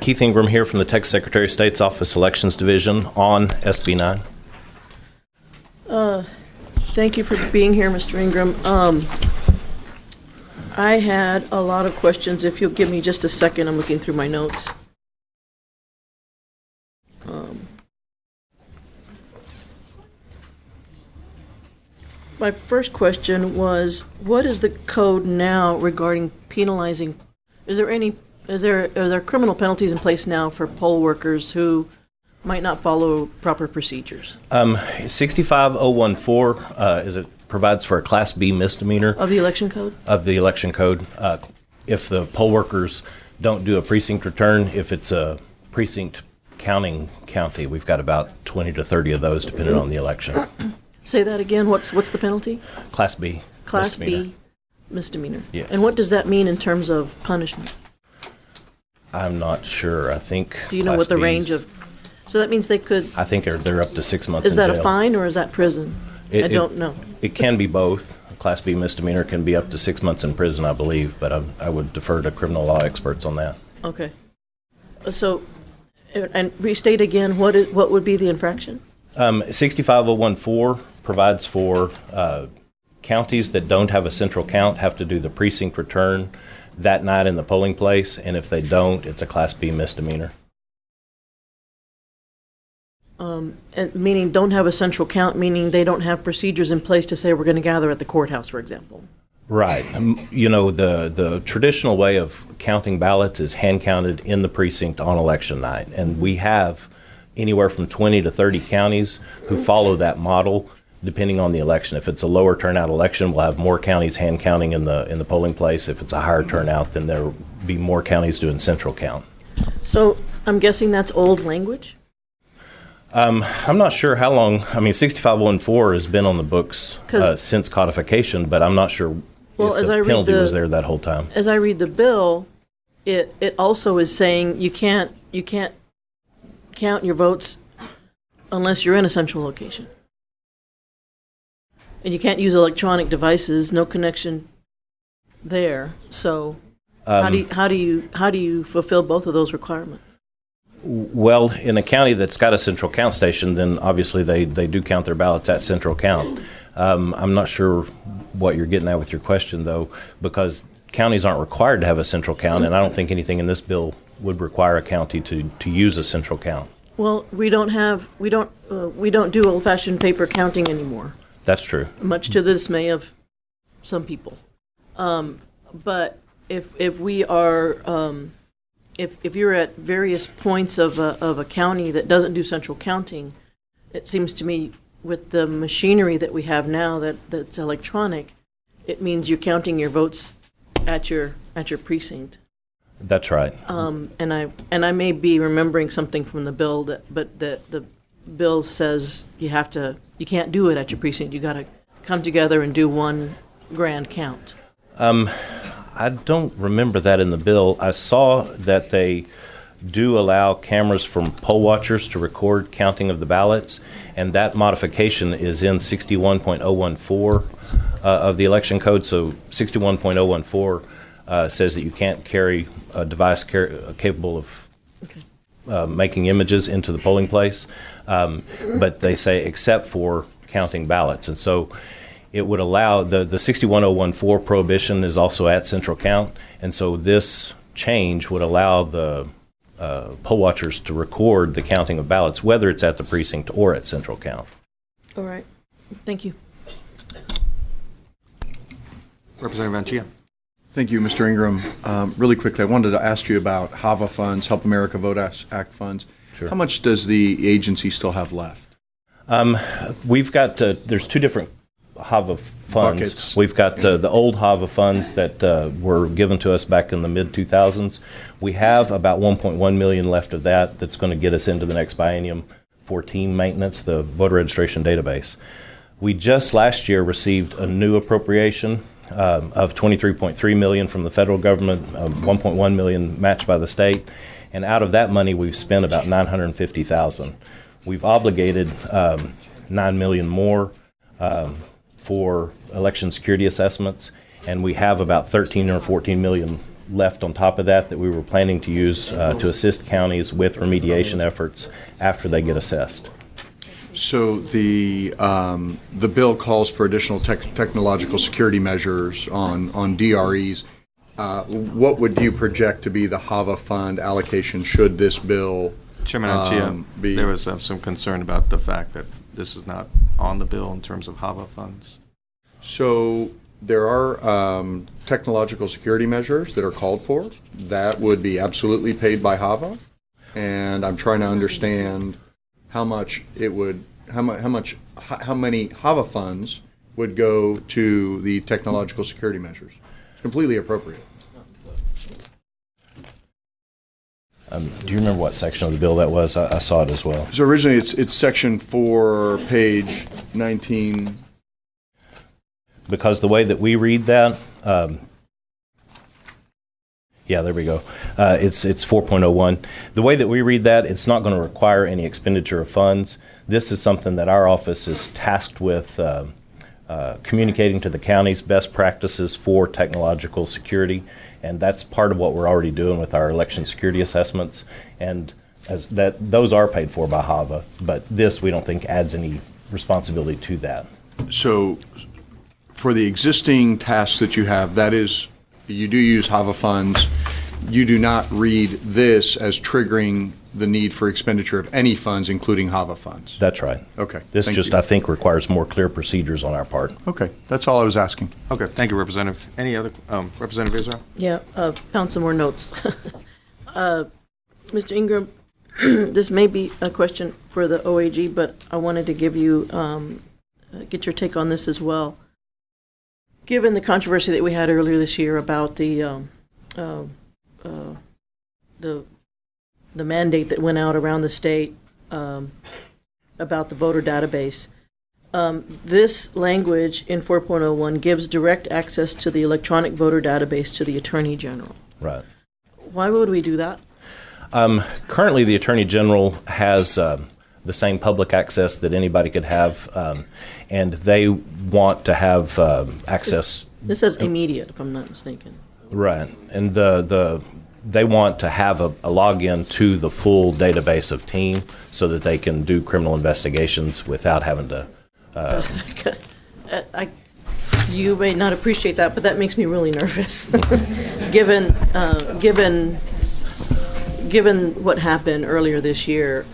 Keith Ingram here from the Texas Secretary of State's Office Elections Division on SB 9. Thank you for being here, Mr. Ingram. I had a lot of questions. If you'll give me just a second, I'm looking through my notes. My first question was, what is the code now regarding penalizing? Are there criminal penalties in place now for poll workers who might not follow proper procedures? 65014 provides for a Class B misdemeanor Of the election code? Of the election code. If the poll workers don't do a precinct return, if it's a precinct counting county, we've got about 20 to 30 of those depending on the election. Say that again. What's the penalty? Class B. Class misdemeanor. B misdemeanor. Yes. And what does that mean in terms of punishment? I'm not sure. I think. Do you know what the range of? So that means they could. I think they're up to 6 months. Is in that jail. a fine or is that prison? I don't know. It can be both. A Class B misdemeanor can be up to 6 months in prison, I believe, but I would defer to criminal law experts on that. Okay. So, and restate again, what would be the infraction? 65014 provides for counties that don't have a central count have to do the precinct return that night in the polling place, and if they don't, it's a Class B misdemeanor. And meaning don't have a central count, meaning they don't have procedures in place to say we're going to gather at the courthouse, for example. Right. You know, the traditional way of counting ballots is hand counted in the precinct on election night, and we have anywhere from 20 to 30 counties who follow that model depending on the election. If it's a lower turnout election, we'll have more counties hand counting in the polling place. If it's a higher turnout, then there'll be more counties doing central count. So I'm guessing that's old language? I'm not sure how long. I mean, 65014 has been on the books since codification, but I'm not sure if the penalty was there that whole time. As I read the bill, it also is saying you can't count your votes unless you're in a central location. And you can't use electronic devices, no connection there. So how do you fulfill both of those requirements? Well, in a county that's got a central count station, then obviously they do count their ballots at central count. I'm not sure what you're getting at with your question, though, because counties aren't required to have a central count, and I don't think anything in this bill would require a county to use a central count. Well, we don't do old-fashioned paper counting anymore. That's true. Much to the dismay of some people. But if we are if you're at various points of a county that doesn't do central counting, it seems to me with the machinery that we have now that's electronic, it means you're counting your votes at your precinct. That's right. And I may be remembering something from the bill but the bill says you can't do it at your precinct. You got to come together and do one grand count. I don't remember that in the bill. I saw that they do allow cameras from poll watchers to record counting of the ballots, and that modification is in 61.014 of the election code. So 61.014 says that you can't carry a device capable of making images into the polling place, but they say except for counting ballots. And so it would allow the 61014 prohibition is also at central count, and so this change would allow the poll watchers to record the counting of ballots, whether it's at the precinct or at central count. All right. Thank you. Representative Vanchia. Thank you, Mr. Ingram. Really quickly, I wanted to ask you about HAVA funds, Help America Vote Act funds. Sure. How much does the agency still have left? We've got, there's two different HAVA funds. Buckets. We've got the old HAVA funds that were given to us back in the mid-2000s. We have about $1.1 million left of that that's going to get us into the next biennium for team maintenance, the voter registration database. We just last year received a new appropriation of $23.3 million from the federal government, $1.1 million matched by the state, and out of that money we've spent about $950,000. We've obligated $9 million more for election security assessments, and we have about $13 or $14 million left on top of that we were planning to use to assist counties with remediation efforts after they get assessed. So the bill calls for additional technological security measures on DREs. What would you project to be the HAVA fund allocation should this bill Chairman Anchia, be? there was some concern about the fact that this is not on the bill in terms of HAVA funds. So there are technological security measures that are called for that would be absolutely paid by HAVA, and I'm trying to understand how much it would, how many HAVA funds would go to the technological security measures. It's completely appropriate. Do you remember what section of the bill that was? I saw it as well. So originally it's section 4, page 19. Because the way that we read that, yeah, there we go. It's 4.01. The way that we read that, it's not going to require any expenditure of funds. This is something that our office is tasked with communicating to the counties best practices for technological security, and that's part of what we're already doing with our election security assessments. And as that, those are paid for by HAVA, but this we don't think adds any responsibility to that. So for the existing tasks that you have, that is, you do use HAVA funds. You do not read this as triggering the need for expenditure of any funds, including HAVA funds. That's right. Okay. This Thank just, you. I think, requires more clear procedures on our part. Okay, that's all I was asking. Okay, thank you, Representative. Any other, Representative Israel? Yeah, found some more notes. Mr. Ingram, this may be a question for the OAG, but I wanted to give you, get your take on this as well. Given the controversy that we had earlier this year about the mandate that went out around the state about the voter database, this language in 4.01 gives direct access to the electronic voter database to the Attorney General. Right. Why would we do that? Currently, the Attorney General has the same public access that anybody could have, and they want to have access. This says immediate, if I'm not mistaken. Right, and they want to have a login to the full database of team so that they can do criminal investigations without having to. You may not appreciate that, but that makes me really nervous, given what happened earlier this year.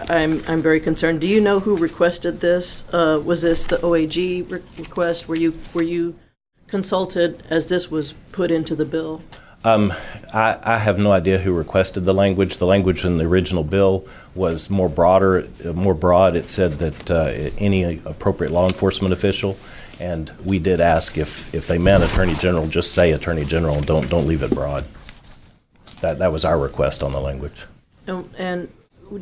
I'm very concerned. Do you know who requested this? Was this the OAG request? Were you consulted as this was put into the bill? I have no idea who requested the language. The language in the original bill was more broad. It said that any appropriate law enforcement official, and we did ask if they meant Attorney General, just say Attorney General, and don't leave it broad. That was our request on the language. And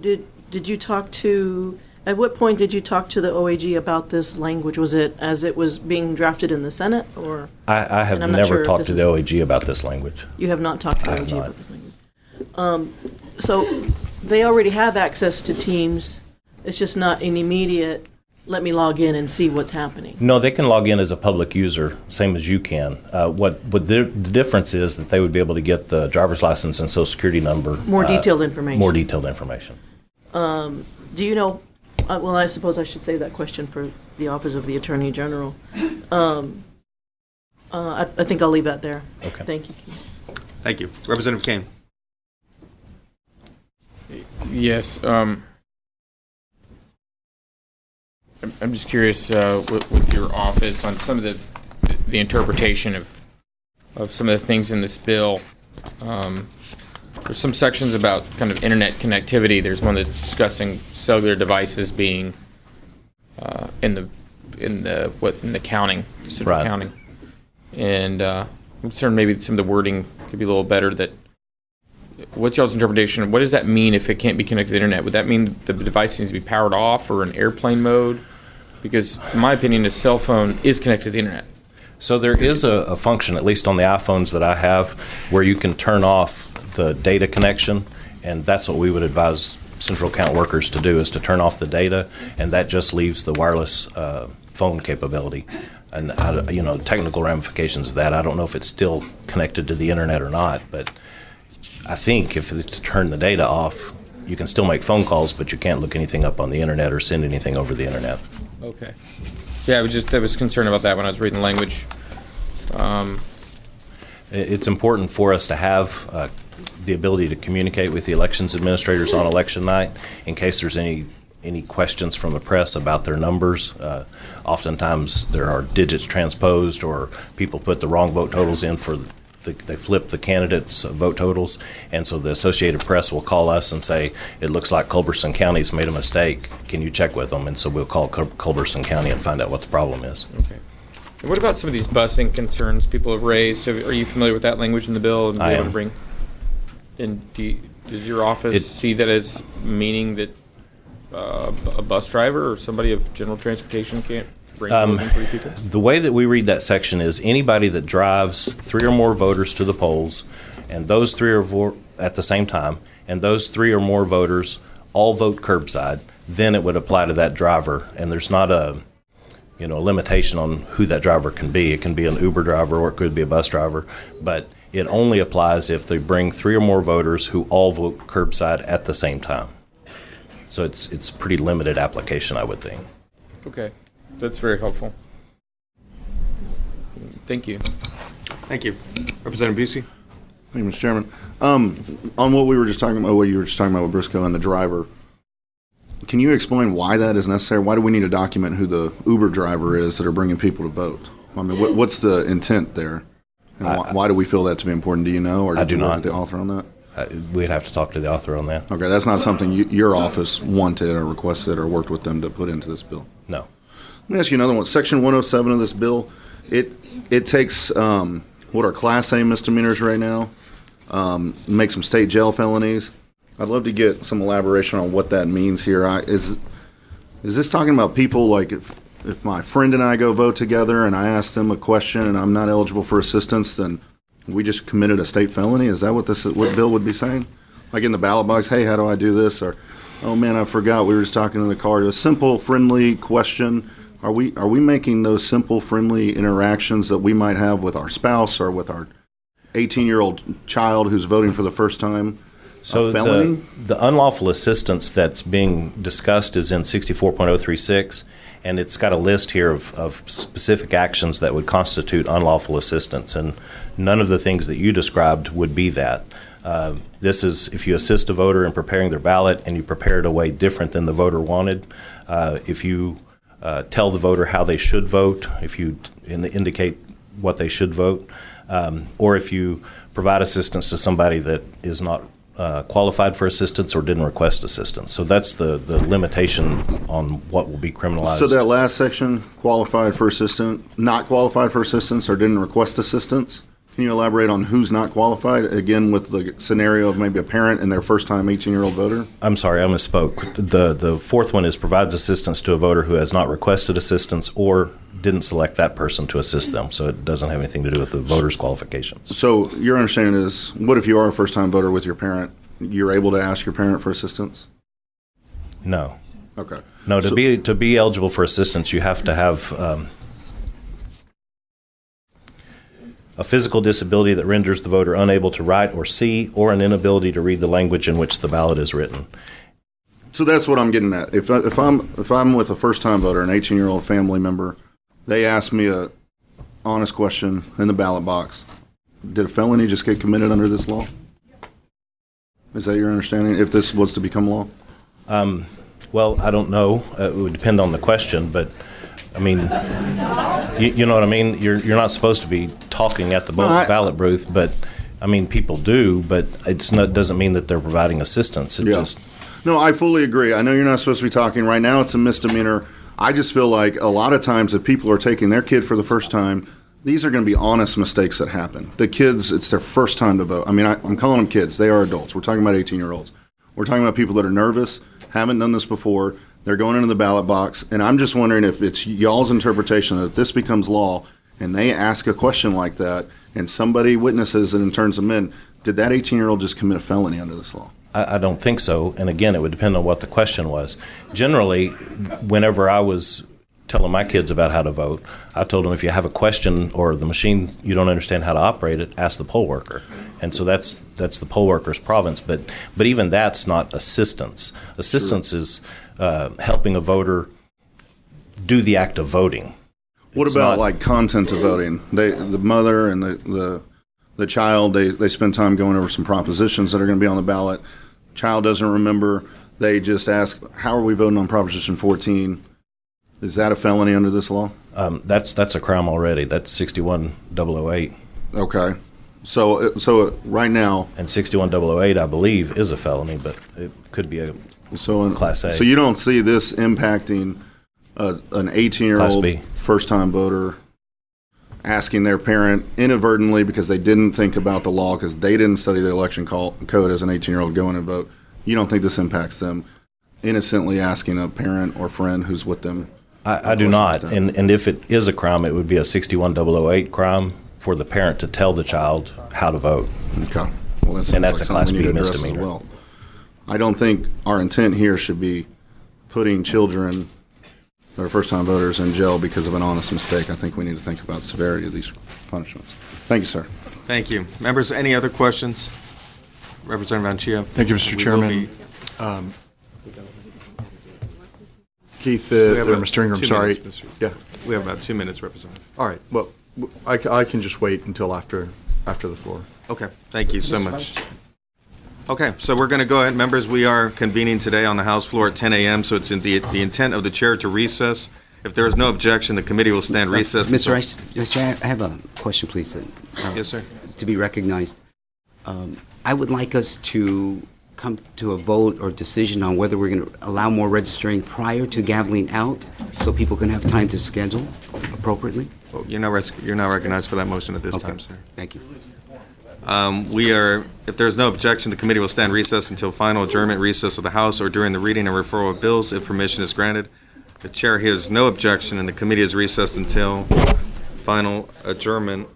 did you talk to? At what point did you talk to the OAG about this language? Was it as it was being drafted in the Senate, or? I have never talked to the OAG about this language. You have not talked to the OAG about this language. So they already have access to Teams. It's just not an immediate, let me log in and see what's happening. No, they can log in as a public user, same as you can. What the difference is that they would be able to get the driver's license and social security number. More detailed information. More detailed information. Do you know? Well, I suppose I should save that question for the Office of the Attorney General. I think I'll leave that there. Okay. Thank you. Thank you. Representative Kane. Yes. I'm just curious with your office on some of the interpretation of some of the things in this bill. There's some sections about kind of internet connectivity. There's one that's discussing cellular devices being in the counting, central Right. counting, and I'm concerned maybe some of the wording could be a little better. That what's y'all's interpretation? What does that mean if it can't be connected to the internet? Would that mean the device needs to be powered off or in airplane mode? Because in my opinion, a cell phone is connected to the internet. So there is a function, at least on the iPhones that I have, where you can turn off the data connection, and that's what we would advise central account workers to do, is to turn off the data, and that just leaves the wireless phone capability. And, technical ramifications of that, I don't know if it's still connected to the internet or not, but I think if to turn the data off, you can still make phone calls, but you can't look anything up on the internet or send anything over the internet. Okay. Yeah, I was concerned about that when I was reading the language. It's important for us to have the ability to communicate with the elections administrators on election night in case there's any questions from the press about their numbers. Oftentimes there are digits transposed, or people put the wrong vote totals in they flip the candidates' vote totals, and so the Associated Press will call us and say, it looks like Culberson County's made a mistake. Can you check with them? And so we'll call Culberson County and find out what the problem is. Okay. And what about some of these busing concerns people have raised? Are you familiar with that language in the bill? And I am. Does your office see that as meaning that a bus driver or somebody of general transportation can't bring more than 3 people? The way that we read that section is anybody that drives 3 or more voters to the polls, and those 3 are at the same time, and those 3 or more voters all vote curbside, then it would apply to that driver. And there's not a limitation on who that driver can be. It can be an Uber driver or it could be a bus driver, but it only applies if they bring 3 or more voters who all vote curbside at the same time. So it's pretty limited application, I would think. Okay. That's very helpful. Thank you. Thank you. Representative Busey? Thank you, Mr. Chairman. On what you were just talking about with Briscoe and the driver, can you explain why that is necessary? Why do we need to document who the Uber driver is that are bringing people to vote? I mean, what's the intent there? And why do we feel that to be important? Do you know, or I do you work not. with the author on that? We'd have to talk to the author on that. Okay, that's not something your office wanted or requested or worked with them to put into this bill. No. Let me ask you another one. Section 107 of this bill, it takes what are Class A misdemeanors right now, makes them state jail felonies. I'd love to get some elaboration on what that means here. Is this talking about people like if my friend and I go vote together and I ask them a question and I'm not eligible for assistance, then we just committed a state felony? Is that what bill would be saying? Like in the ballot box, hey, how do I do this? Or, oh man, I forgot, we were just talking in the car. A simple, friendly question. Are we making those simple, friendly interactions that we might have with our spouse or with our 18-year-old child who's voting for the first time a felony? The unlawful assistance that's being discussed is in 64.036, and it's got a list here of specific actions that would constitute unlawful assistance, and none of the things that you described would be that. This is if you assist a voter in preparing their ballot and you prepare it a way different than the voter wanted, if you tell the voter how they should vote, if you indicate what they should vote, or if you provide assistance to somebody that is not qualified for assistance or didn't request assistance. So that's the limitation on what will be criminalized. So that last section, qualified for assistance, not qualified for assistance, or didn't request assistance, can you elaborate on who's not qualified, again, with the scenario of maybe a parent and their first-time 18-year-old voter? I'm sorry, I misspoke. The fourth one is provides assistance to a voter who has not requested assistance or didn't select that person to assist them, so it doesn't have anything to do with the voter's qualifications. So your understanding is, what if you are a first-time voter with your parent, you're able to ask your parent for assistance? No. Okay. No, to be eligible for assistance, you have to have a physical disability that renders the voter unable to write or see, or an inability to read the language in which the ballot is written. So that's what I'm getting at. If I'm with a first-time voter, an 18-year-old family member, they ask me a honest question in the ballot box, did a felony just get committed under this law? Is that your understanding, if this was to become law? Well, I don't know. It would depend on the question, but I mean, you know what I mean? You're not supposed to be talking at the ballot booth, but I mean, people do, but doesn't mean that they're providing assistance. No, I fully agree. I know you're not supposed to be talking. Right now it's a misdemeanor. I just feel like a lot of times if people are taking their kid for the first time, these are going to be honest mistakes that happen. The kids, it's their first time to vote. I mean, I'm calling them kids. They are adults. We're talking about 18-year-olds. We're talking about people that are nervous, haven't done this before. They're going into the ballot box. And I'm just wondering if it's y'all's interpretation that if this becomes law and they ask a question like that and somebody witnesses it and turns them in, did that 18-year-old just commit a felony under this law? I don't think so. And again, it would depend on what the question was. Generally, whenever I was telling my kids about how to vote. I told them if you have a question or the machine you don't understand how to operate it, ask the poll worker. And so that's the poll worker's province. But even that's not assistance. Assistance is helping a voter do the act of voting. What It's about not- like content of voting? The mother and the child, they spend time going over some propositions that are going to be on the ballot. Child doesn't remember. They just ask, how are we voting on Proposition 14? Is that a felony under this law? That's a crime already. That's 61008. Okay. So right now, And 61008, I believe, is a felony, but it could be a Class A. So you don't see this impacting an Class 18-year-old B. first-time voter asking their parent inadvertently because they didn't think about the law because they didn't study the election code as an 18-year-old going and vote. You don't think this impacts them innocently asking a parent or friend who's with them? I do not. And if it is a crime, it would be a 61008 crime for the parent to tell the child how to vote. Okay. Well, that And that's seems a like Class something we B need to address as misdemeanor. well. I don't think our intent here should be putting children that are first-time voters in jail because of an honest mistake. I think we need to think about the severity of these punishments. Thank you, sir. Thank you. Members, any other questions? Representative Anchia? Thank you, Mr. We will Chairman. be- Keith, we have or about Mr. Ingram, 2 sorry. minutes, Mr. Yeah, We have about 2 minutes, Representative. all right. Well, I can just wait until after the floor. Okay, thank you so much. Okay, so we're going to go ahead. Members, we are convening today on the House floor at 10 a.m., so it's in the intent of the chair to recess. If there is no objection, the committee will stand recessed. Mr. until- Rice, I have a question, please. Yes, sir. To be recognized. I would like us to come to a vote or decision on whether we're going to allow more registering prior to gaveling out so people can have time to schedule appropriately. Oh, you're not recognized for that motion at this time, sir. Thank you. If there's no objection, the committee will stand recessed until final adjournment recess of the House or during the reading and referral of bills if permission is granted. The chair hears no objection and the committee is recessed until final adjournment